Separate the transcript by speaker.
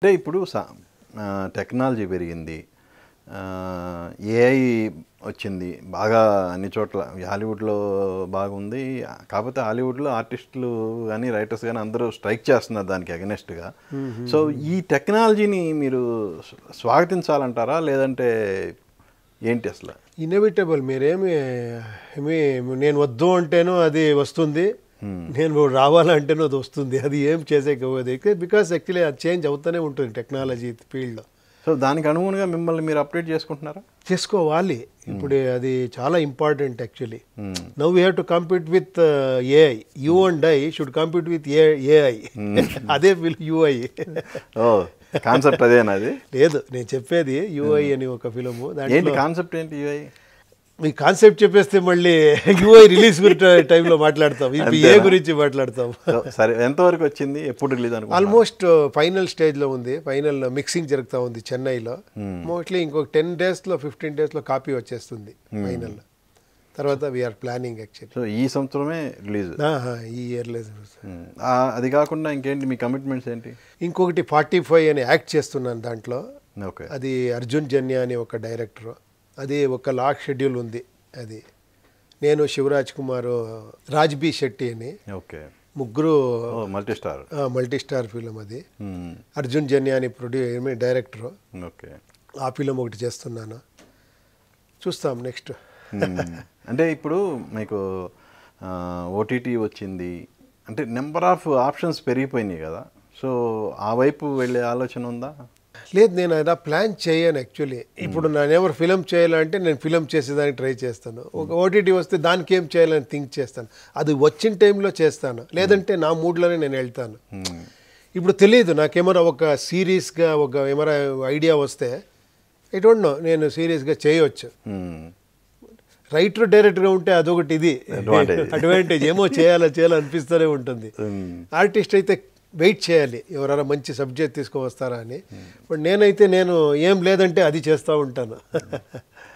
Speaker 1: అంటే ఇప్పుడు టెక్నాలజీ పెరిగింది. ఏఐ వచ్చింది. బాగా అన్ని చోట్ల హాలీవుడ్‌లో బాగుంది. కాకపోతే హాలీవుడ్‌లో ఆర్టిస్టులు గాని, రైటర్స్ గాని అందరూ స్ట్రైక్ చేస్తున్నారు దానికి అగైనెస్ట్‌గా. సో, ఈ టెక్నాలజీని మీరు స్వాగతించాలంటారా? లేదంటే ఏంటి అసల?
Speaker 2: ఇన్నోవేటబుల్ మీరేమి ఏమి నేను వద్దు అంటేనో అది వస్తుంది, నేను రావాలంటేనో అది వస్తుంది. అది ఏం చేసేకపోతే బికాస్ యాక్చువల్లీ అది చేంజ్ అవుతూనే ఉంటుంది టెక్నాలజీ ఫీల్డ్లో.
Speaker 1: సో, దానికి అనుగుణంగా మిమ్మల్ని మీరు అప్డేట్ చేసుకుంటున్నారా?
Speaker 2: చేసుకోవాలి. ఇప్పుడు అది చాలా important actually. Now we have to compete with AI. You and I should compete with AI. అదే ఫిల్మ్ యూఐ.
Speaker 1: ఓ, కాన్సెప్ట్ అదేనా అది?
Speaker 2: లేదు, నేను చెప్పేది యూఐ అని ఒక ఫిలము.
Speaker 1: ఏంటి కాన్సెప్ట్ ఏంటి యూఐ?
Speaker 2: మీ కాన్సెప్ట్ చెప్పేస్తే మళ్ళీ యూఐ రిలీజ్ టైంలో మాట్లాడతాం, ఇప్పుడు ఏ గురించి మాట్లాడతాం.
Speaker 1: సరే, ఎంతవరకు వచ్చింది? ఎప్పుడు రిలీజ్ అనుకుంటున్నారు?
Speaker 2: ఆల్మోస్ట్ ఫైనల్ స్టేజ్లో ఉంది. ఫైనల్ మిక్సింగ్ జరుగుతూ ఉంది చెన్నైలో. మోస్ట్లీ ఇంకొక 10 డేస్లో 15 డేస్లో కాపీ వచ్చేస్తుంది ఫైనల్. తర్వాత వీఆర్ ప్లానింగ్ యాక్చువల్లీ.
Speaker 1: సో ఈ సంవత్సరమే రిలీజ్?
Speaker 2: ఈ ఇయర్లో.
Speaker 1: అది కాకుండా ఇంకేంటి మీ కమిట్మెంట్స్ ఏంటి?
Speaker 2: ఇంకొకటి 45 అని యాక్ట్ చేస్తున్నాను దాంట్లో.
Speaker 1: ఓకే.
Speaker 2: అది అర్జున్ జన్య అని ఒక డైరెక్టరు. అది ఒక లాక్ షెడ్యూల్ ఉంది. అది నేను, శివరాజ్ కుమార్, రాజ్బీ శెట్టి అని
Speaker 1: ఓకే,
Speaker 2: ముగ్గురు
Speaker 1: మల్టీ స్టార్
Speaker 2: ఫిలిం. అది అర్జున్ జన్య అని డైరెక్టరు.
Speaker 1: ఓకే.
Speaker 2: ఆ ఫిలిం ఒకటి చేస్తున్నాను, చూస్తాం నెక్స్ట్.
Speaker 1: అంటే ఇప్పుడు మీకు ఓటీటీ వచ్చింది అంటే నెంబర్ ఆఫ్ ఆప్షన్స్ పెరిగిపోయినాయి కదా. సో ఆ వైపు వెళ్ళే ఆలోచన ఉందా?
Speaker 2: లేదు, నేను అలా ప్లాన్ చేయను యాక్చువల్లీ. ఇప్పుడు నేను ఎవరు ఫిలిం చేయాలంటే నేను ఫిలిం చేసేదానికి ట్రై చేస్తాను. ఒక ఓటీటీ వస్తే దానికి ఏం చేయాలని థింక్ చేస్తాను. అది వచ్చిన టైంలో చేస్తాను, లేదంటే నా మూడ్లోనే నేను వెళ్తాను. ఇప్పుడు తెలియదు నాకేమైనా ఒక సీరియస్గా ఏమైనా ఐడియా వస్తే ఐ డోంట్ నో, నేను సీరియస్గా చేయవచ్చు. రైటర్ డైరెక్టర్గా ఉంటే అదొకటి ఇది అడ్వాంటేజ్. ఏమో చేయాలనిపిస్తూనే ఉంటుంది. ఆర్టిస్ట్ అయితే వెయిట్ చేయాలి, ఎవరైనా మంచి సబ్జెక్ట్ తీసుకొని వస్తారా అని. బట్ నేనైతే నేను ఏం లేదంటే అది చేస్తూ ఉంటాను.